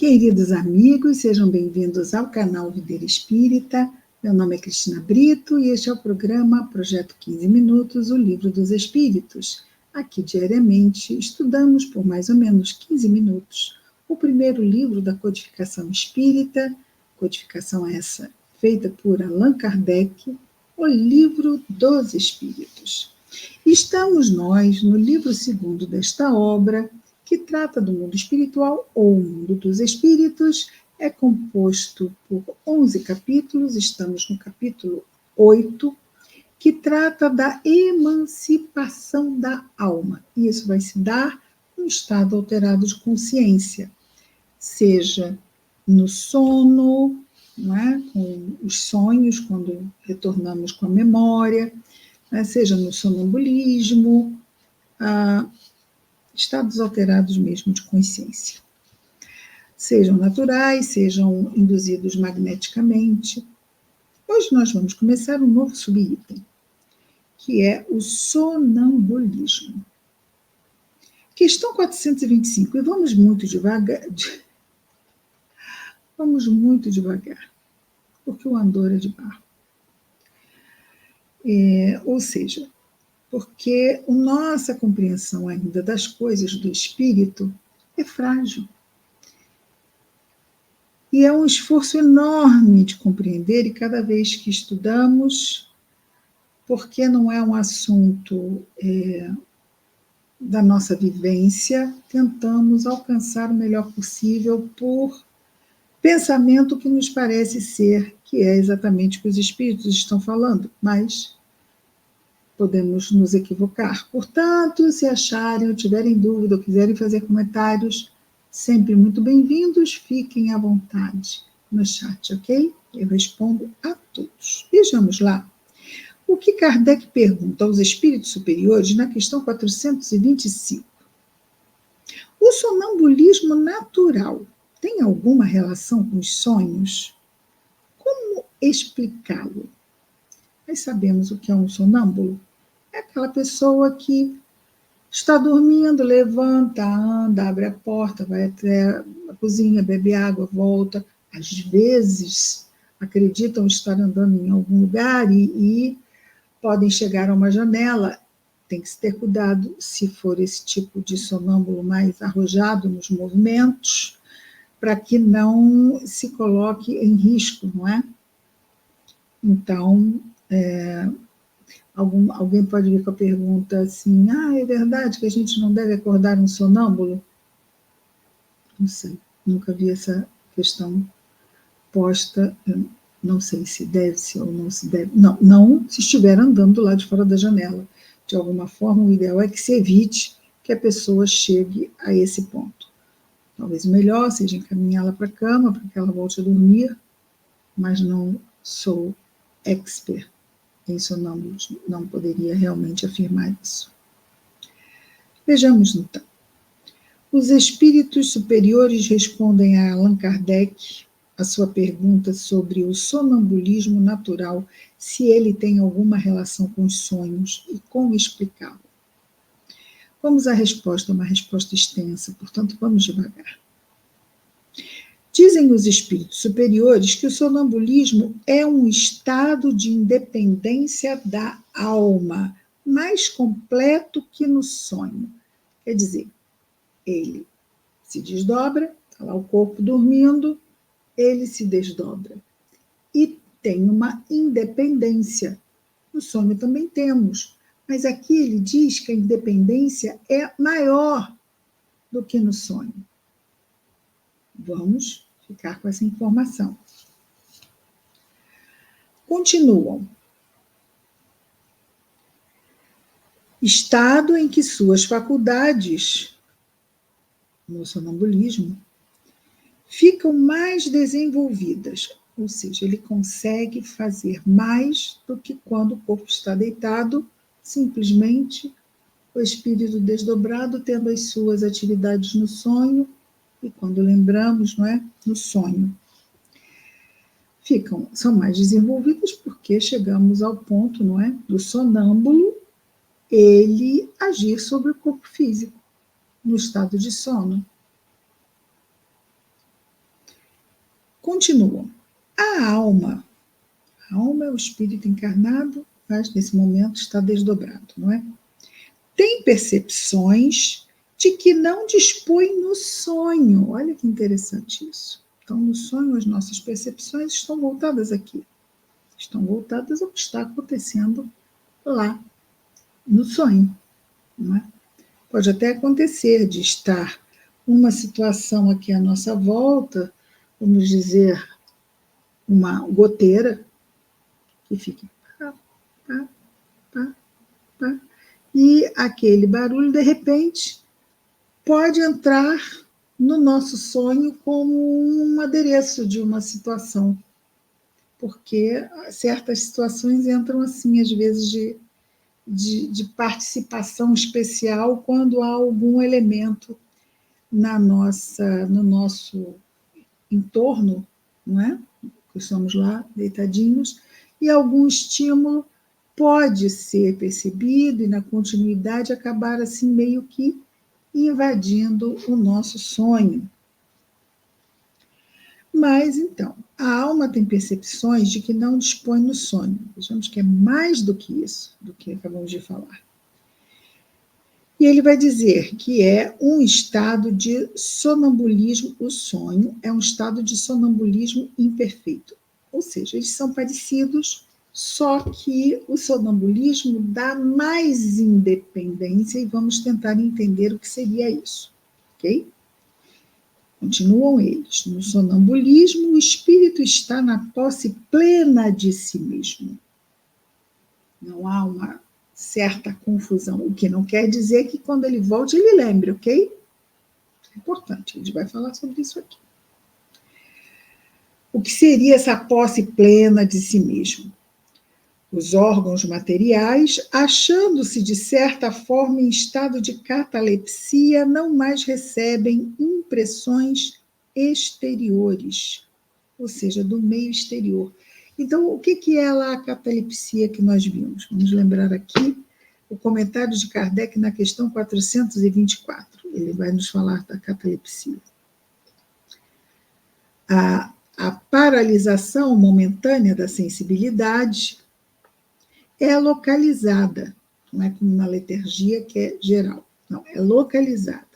Queridos amigos, sejam bem-vindos ao canal Videira Espírita. Meu nome é Cristina Brito e este é o programa Projeto 15 Minutos, o Livro dos Espíritos. Aqui, diariamente, estudamos por mais ou menos 15 minutos o primeiro livro da codificação espírita, codificação essa feita por Allan Kardec, o Livro dos Espíritos. Estamos nós no livro segundo desta obra, que trata do mundo espiritual ou mundo dos espíritos, é composto por 11 capítulos, estamos no capítulo 8, que trata da emancipação da alma. E isso vai se dar no estado alterado de consciência, seja no sono, não é? Com os sonhos, quando retornamos com a memória, né? Seja no sonambulismo, estados alterados mesmo de consciência. Sejam naturais, sejam induzidos magneticamente. Hoje nós vamos começar um novo subitem, que é o sonambulismo. Questão 425, e vamos muito devagar, porque o andor é de barro. Ou seja, porque a nossa compreensão ainda das coisas do espírito é frágil. E é um esforço enorme de compreender, e cada vez que estudamos, porque não é um assunto da nossa vivência, tentamos alcançar o melhor possível por pensamento que nos parece ser, que é exatamente o que os espíritos estão falando, mas podemos nos equivocar. Portanto, se acharem ou tiverem dúvida ou quiserem fazer comentários, sempre muito bem-vindos, fiquem à vontade no chat, ok? Eu respondo a todos. Vejamos lá. O que Kardec pergunta aos espíritos superiores na questão 425. O sonambulismo natural tem alguma relação com os sonhos? Como explicá-lo? Nós sabemos o que é um sonâmbulo. É aquela pessoa que está dormindo, levanta, anda, abre a porta, vai até a cozinha, bebe água, volta. Às vezes, acreditam estar andando em algum lugar e podem chegar a uma janela. Tem que se ter cuidado se for esse tipo de sonâmbulo mais arrojado nos movimentos, para que não se coloque em risco, não é? Então, alguém pode vir com a pergunta assim, é verdade que a gente não deve acordar um sonâmbulo? Não sei, nunca vi essa questão posta, não sei se deve-se ou não se deve. Não se estiver andando lá de fora da janela. De alguma forma, o ideal é que se evite que a pessoa chegue a esse ponto. Talvez o melhor seja encaminhá-la para a cama, para que ela volte a dormir, mas não sou expert em sonâmbulos, não poderia realmente afirmar isso. Vejamos então. Os espíritos superiores respondem a Allan Kardec a sua pergunta sobre o sonambulismo natural, se ele tem alguma relação com os sonhos e como explicá-lo. Vamos à resposta, uma resposta extensa, portanto vamos devagar. Dizem os espíritos superiores que o sonambulismo é um estado de independência da alma, mais completo que no sonho. Quer dizer, ele se desdobra, está lá o corpo dormindo, ele se desdobra. E tem uma independência. No sonho também temos, mas aqui ele diz que a independência é maior do que no sonho. Vamos ficar com essa informação. Continuam. Estado em que suas faculdades, no sonambulismo, ficam mais desenvolvidas, ou seja, ele consegue fazer mais do que quando o corpo está deitado, simplesmente o espírito desdobrado tendo as suas atividades no sonho, e quando lembramos, não é? No sonho. São mais desenvolvidas porque chegamos ao ponto, não é? Do sonâmbulo, ele agir sobre o corpo físico, no estado de sono. Continuam. A alma é o espírito encarnado, mas nesse momento está desdobrado, não é? Tem percepções de que não dispõe no sonho. Olha que interessante isso. Então, no sonho, as nossas percepções estão voltadas aqui. Estão voltadas ao que está acontecendo lá, no sonho. Não é? Pode até acontecer de estar uma situação aqui à nossa volta, vamos dizer, uma goteira, que fique pá, pá, pá, pá, e aquele barulho, de repente, pode entrar no nosso sonho como um adereço de uma situação, porque certas situações entram assim, às vezes, de participação especial quando há algum elemento no nosso entorno, não é? Que estamos lá deitadinhos, e algum estímulo pode ser percebido e na continuidade acabar assim meio que invadindo o nosso sonho. Mas, então, a alma tem percepções de que não dispõe no sonho. Vejamos que é mais do que isso, do que acabamos de falar. E ele vai dizer que é um estado de sonambulismo, o sonho é um estado de sonambulismo imperfeito. Ou seja, eles são parecidos, só que o sonambulismo dá mais independência e vamos tentar entender o que seria isso, ok? Continuam eles. No sonambulismo, o espírito está na posse plena de si mesmo. Não há uma certa confusão, o que não quer dizer que quando ele volte ele lembre, ok? É importante, a gente vai falar sobre isso aqui. O que seria essa posse plena de si mesmo? Os órgãos materiais, achando-se de certa forma em estado de catalepsia, não mais recebem impressões exteriores, ou seja, do meio exterior. Então, o que é lá a catalepsia que nós vimos? Vamos lembrar aqui o comentário de Kardec na questão 424. Ele vai nos falar da catalepsia. A paralisação momentânea da sensibilidade é localizada, não é como na letargia, que é geral. Não, é localizada.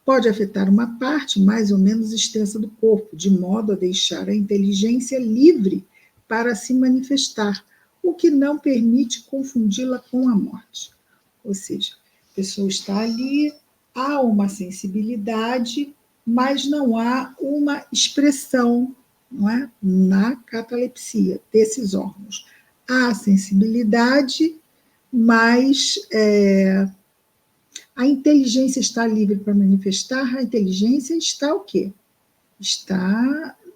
Pode afetar uma parte mais ou menos extensa do corpo, de modo a deixar a inteligência livre para se manifestar, o que não permite confundi-la com a morte. Ou seja, a pessoa está ali, há uma sensibilidade, mas não há uma expressão, não é? Na catalepsia desses órgãos. Há sensibilidade, mas a inteligência está livre para manifestar, a inteligência está o quê?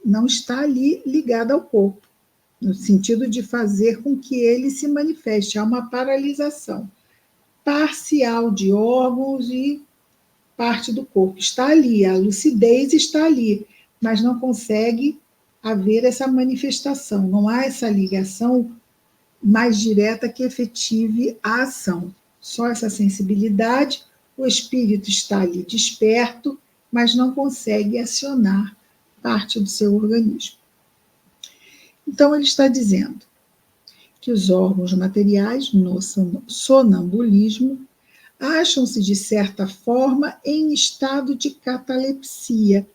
Não está ali ligada ao corpo, no sentido de fazer com que ele se manifeste. Há uma paralisação parcial de órgãos e parte do corpo. Está ali, a lucidez está ali, mas não consegue haver essa manifestação, não há essa ligação mais direta que efetive a ação. Só essa sensibilidade, o espírito está ali desperto, mas não consegue acionar parte do seu organismo. Então, ele está dizendo que os órgãos materiais, no sonambulismo, acham-se, de certa forma, em estado de catalepsia,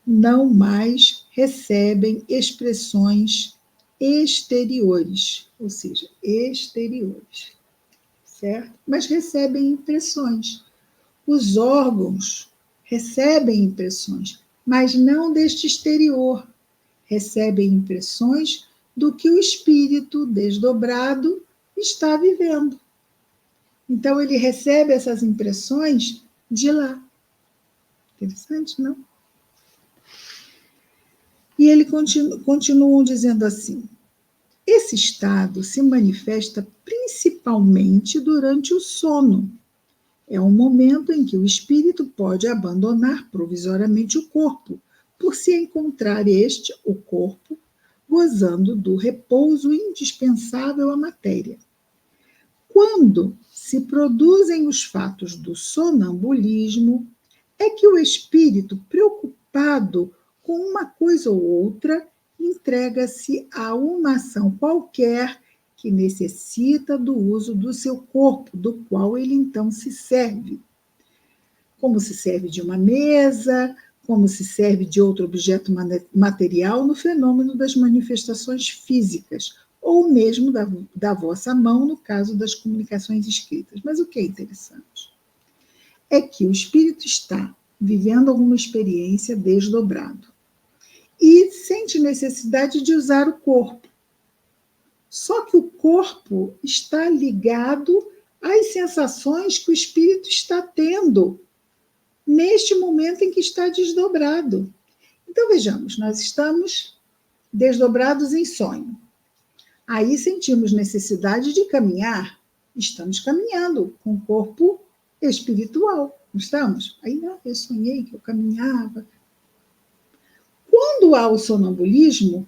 não mais recebem expressões exteriores, ou seja, exteriores, certo? Mas recebem impressões. Os órgãos recebem impressões, mas não deste exterior, recebem impressões do que o espírito desdobrado está vivendo. Então, ele recebe essas impressões de lá. Interessante, não? E ele continuam dizendo assim: esse estado se manifesta principalmente durante o sono. É um momento em que o espírito pode abandonar provisoriamente o corpo, por se encontrar o corpo, gozando do repouso indispensável à matéria. Quando se produzem os fatos do sonambulismo, é que o espírito, preocupado com uma coisa ou outra, entrega-se a uma ação qualquer que necessita do uso do seu corpo, do qual ele então se serve. Como se serve de uma mesa, como se serve de outro objeto material no fenômeno das manifestações físicas, ou mesmo da vossa mão, no caso das comunicações escritas. Mas o que é interessante é que o espírito está vivendo alguma experiência desdobrado e sente necessidade de usar o corpo. Só que o corpo está ligado às sensações que o espírito está tendo neste momento em que está desdobrado. Então, vejamos, nós estamos desdobrados em sonho. Aí sentimos necessidade de caminhar. Estamos caminhando com o corpo espiritual, não estamos? Aí, eu sonhei que eu caminhava. Quando há o sonambulismo,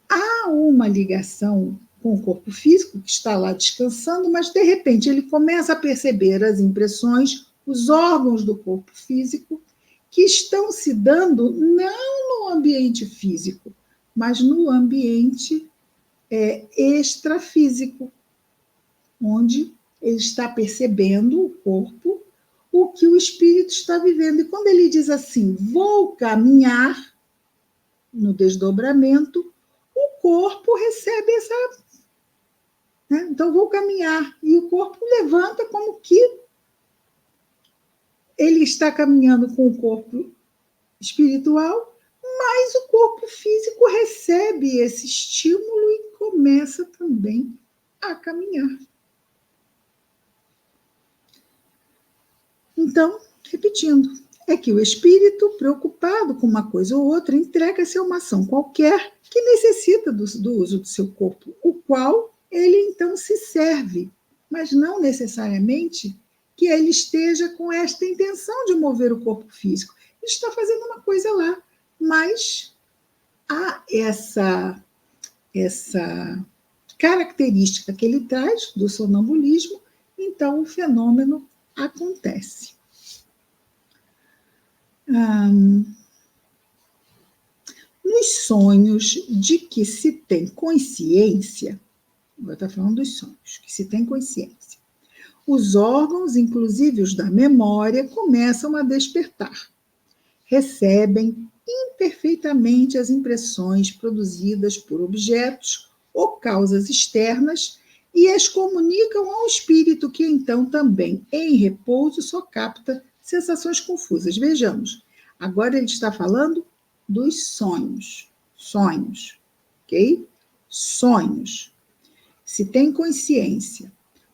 há uma ligação com o corpo físico, que está lá descansando, mas, de repente, ele começa a perceber as impressões, os órgãos do corpo físico, que estão se dando não no ambiente físico, mas no ambiente extrafísico, onde ele está percebendo o corpo, o que o espírito está vivendo. E quando ele diz assim, vou caminhar, no desdobramento, o corpo recebe essa... Né? Então, vou caminhar. E o corpo levanta como que ele está caminhando com o corpo espiritual, mas o corpo físico recebe esse estímulo e começa também a caminhar. Então, repetindo, é que o espírito, preocupado com uma coisa ou outra, entrega-se a uma ação qualquer que necessita do uso do seu corpo, o qual ele então se serve, mas não necessariamente que ele esteja com esta intenção de mover o corpo físico. Ele está fazendo uma coisa lá, mas há essa característica que ele traz do sonambulismo, então o fenômeno acontece. Nos sonhos de que se tem consciência, agora está falando dos sonhos, que se tem consciência, os órgãos, inclusive os da memória, começam a despertar. Recebem imperfeitamente as impressões produzidas por objetos ou causas externas e as comunicam ao espírito, que então também, em repouso, só capta sensações confusas. Vejamos, agora ele está falando dos sonhos. Sonhos, ok? Sonhos. Se tem consciência,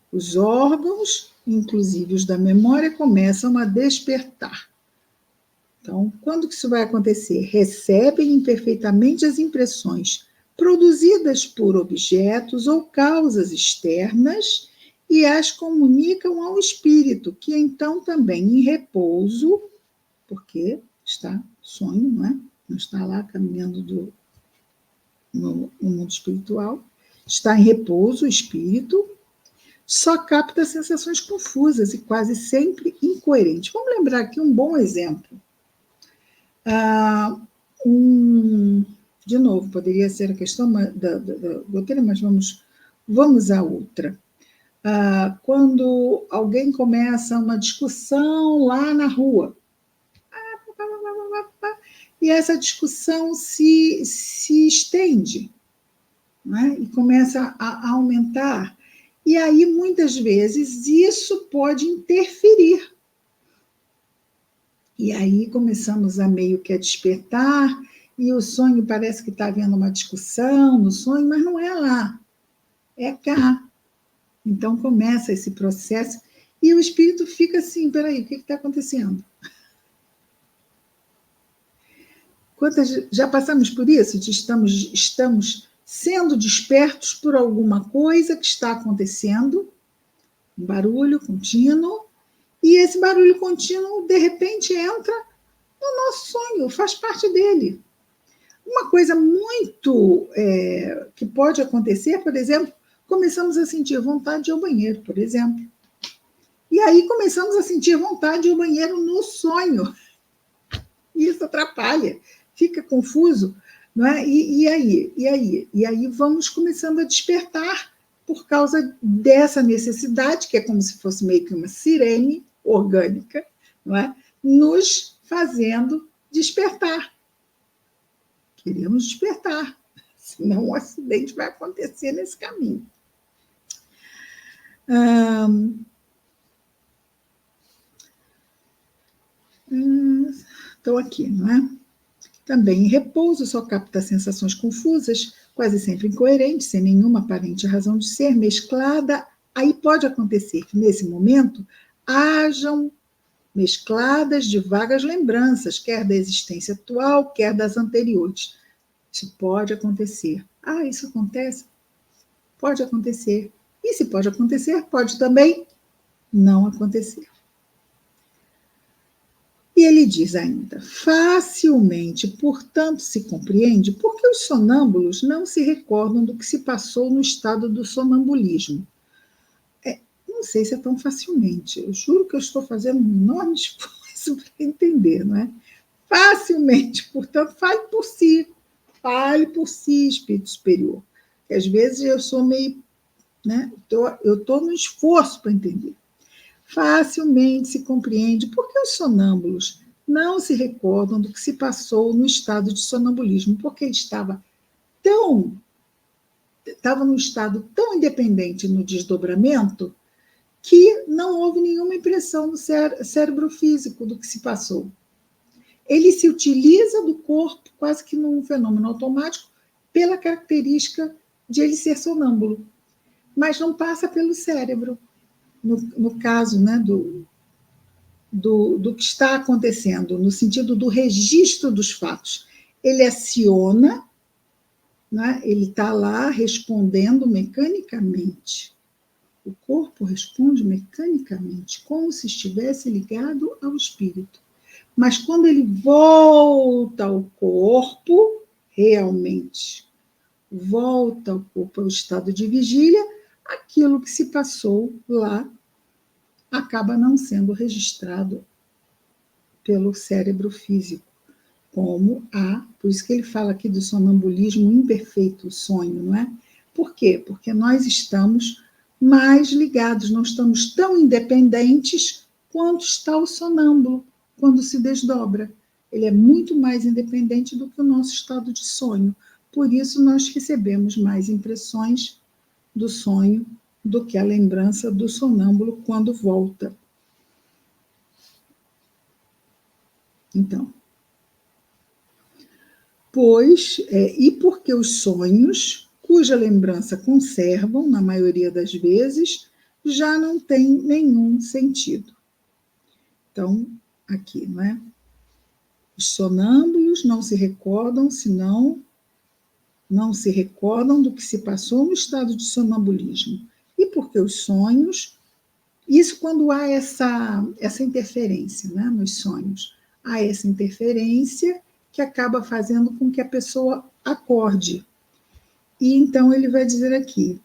os órgãos, inclusive os da memória, começam a despertar. Então, quando que isso vai acontecer? Recebem imperfeitamente as impressões produzidas por objetos ou causas externas e as comunicam ao espírito, que então também em repouso, porque está sonho, não é? Não está lá caminhando no mundo espiritual, está em repouso o espírito, só capta sensações confusas e quase sempre incoerentes. Vamos lembrar aqui um bom exemplo. De novo, poderia ser a questão da roteira, mas vamos à outra. Quando alguém começa uma discussão lá na rua, e essa discussão se estende, não é? E começa a aumentar. E aí, muitas vezes, isso pode interferir. E aí começamos a meio que a despertar, e o sonho parece que está havendo uma discussão no sonho, mas não é lá, é cá. Então começa esse processo, e o espírito fica assim, peraí, o que está acontecendo? Já passamos por isso? Estamos sendo despertos por alguma coisa que está acontecendo, um barulho contínuo, e esse barulho contínuo, de repente, entra no nosso sonho, faz parte dele. Uma coisa muito que pode acontecer, por exemplo, começamos a sentir vontade de ir ao banheiro, por exemplo. E aí começamos a sentir vontade de ir ao banheiro no sonho. E isso atrapalha, fica confuso. não é? E aí vamos começando a despertar por causa dessa necessidade, que é como se fosse meio que uma sirene orgânica, não é? Nos fazendo despertar. Queremos despertar, senão um acidente vai acontecer nesse caminho. Estou aqui, não é? Também em repouso, só capta sensações confusas, quase sempre incoerentes, sem nenhuma aparente razão de ser, mesclada. Aí pode acontecer que, nesse momento, hajam mescladas de vagas lembranças, quer da existência atual, quer das anteriores. Isso pode acontecer. Ah, isso acontece? Pode acontecer. E se pode acontecer, pode também não acontecer. E ele diz ainda, facilmente, portanto, se compreende porque os sonâmbulos não se recordam do que se passou no estado do sonambulismo. Não sei se é tão facilmente, eu juro que eu estou fazendo um enorme esforço para entender, não é? Facilmente, portanto, fale por si, espírito superior. Porque às vezes eu sou meio, né? Eu estou no esforço para entender. Facilmente se compreende porque os sonâmbulos não se recordam do que se passou no estado de sonambulismo, porque estava num estado tão independente no desdobramento que não houve nenhuma impressão no cérebro físico do que se passou. Ele se utiliza do corpo quase que num fenômeno automático pela característica de ele ser sonâmbulo, mas não passa pelo cérebro. No caso, né, do que está acontecendo, no sentido do registro dos fatos. Ele aciona, né, ele está lá respondendo mecanicamente. O corpo responde mecanicamente, como se estivesse ligado ao espírito. Mas quando ele volta ao corpo, realmente volta ao corpo, ao estado de vigília, aquilo que se passou lá acaba não sendo registrado pelo cérebro físico, por isso que ele fala aqui do sonambulismo imperfeito, o sonho, não é? Por quê? Porque nós estamos mais ligados, não estamos tão independentes quanto está o sonâmbulo quando se desdobra. Ele é muito mais independente do que o nosso estado de sonho. Por isso nós recebemos mais impressões do sonho do que a lembrança do sonâmbulo quando volta. Então, e porque os sonhos, cuja lembrança conservam, na maioria das vezes, já não tem nenhum sentido. Então, aqui, não é? Os sonâmbulos não se recordam, não se recordam do que se passou no estado de sonambulismo. E porque os sonhos, isso quando há essa interferência, né, nos sonhos, há essa interferência que acaba fazendo com que a pessoa acorde. E então ele vai dizer aqui,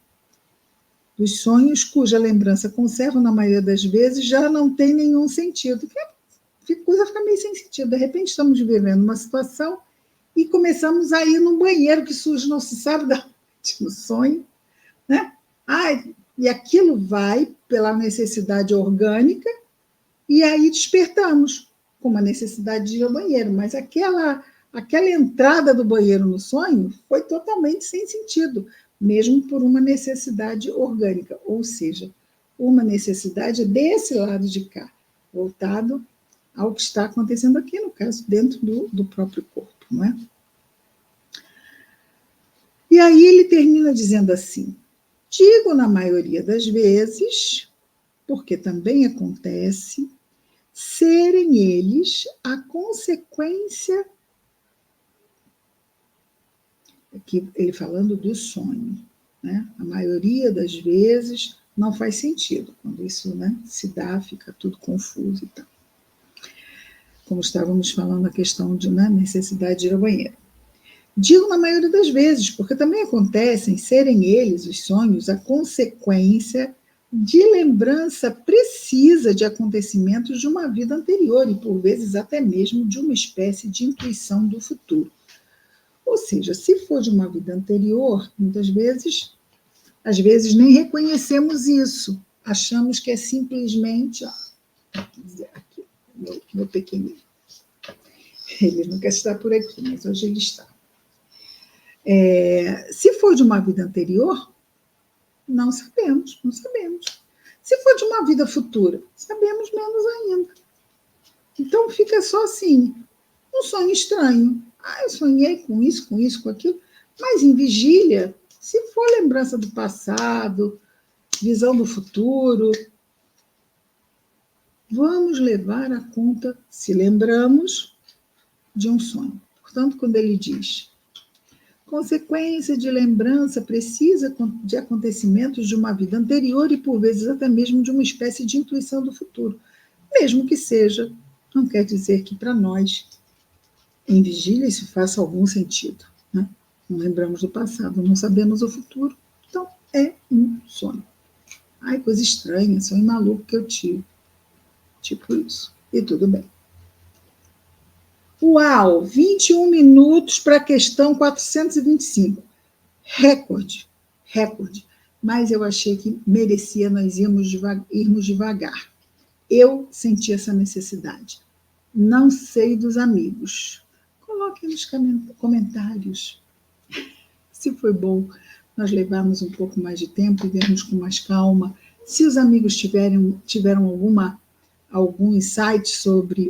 os sonhos cuja lembrança conserva, na maioria das vezes, já não tem nenhum sentido. Que coisa fica meio sem sentido. De repente estamos vivendo uma situação e começamos a ir no banheiro que surge, não se sabe da onde, no sonho, né? E aquilo vai pela necessidade orgânica e aí despertamos com uma necessidade de ir ao banheiro, mas aquela entrada do banheiro no sonho foi totalmente sem sentido, mesmo por uma necessidade orgânica, ou seja, uma necessidade desse lado de cá, voltado ao que está acontecendo aqui, no caso, dentro do próprio corpo, não é? E aí ele termina dizendo assim, digo na maioria das vezes, porque também acontece, serem eles a consequência, aqui ele falando do sonho, né? A maioria das vezes não faz sentido, quando isso, né, se dá, fica tudo confuso e tal. Como estávamos falando a questão de, né, necessidade de ir ao banheiro. Digo na maioria das vezes, porque também acontecem serem eles, os sonhos, a consequência de lembrança precisa de acontecimentos de uma vida anterior e, por vezes, até mesmo de uma espécie de intuição do futuro. Ou seja, se for de uma vida anterior, muitas vezes, às vezes nem reconhecemos isso. Achamos que é simplesmente, ó, aqui, meu pequenininho. Ele nunca está por aqui, mas hoje ele está. Se for de uma vida anterior, não sabemos, não sabemos. Se for de uma vida futura, sabemos menos ainda. Então fica só assim, um sonho estranho. Ah, eu sonhei com isso, com aquilo. Mas em vigília, se for lembrança do passado, visão do futuro, vamos levar a conta, se lembramos, de um sonho. Portanto, quando ele diz consequência de lembrança precisa de acontecimentos de uma vida anterior e, por vezes, até mesmo de uma espécie de intuição do futuro. Mesmo que seja, não quer dizer que para nós, em vigília, isso faça algum sentido. Né? Não lembramos do passado, não sabemos o futuro, então é um sonho. Ai, coisa estranha, sonho maluco que eu tive. Tipo isso. E tudo bem. Uau, 21 minutos para a questão 425. Recorde. Mas eu achei que merecia nós irmos devagar. Eu senti essa necessidade. Não sei dos amigos. Coloque nos comentários se foi bom nós levarmos um pouco mais de tempo e vermos com mais calma. Se os amigos tiveram algum insight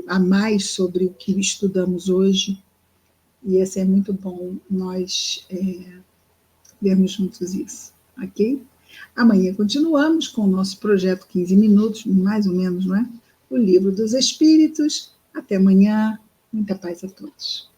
a mais sobre o que estudamos hoje. E esse é muito bom nós vermos juntos isso, ok? Amanhã continuamos com o nosso projeto 15 minutos, mais ou menos, não é? O Livro dos Espíritos. Até amanhã. Muita paz a todos.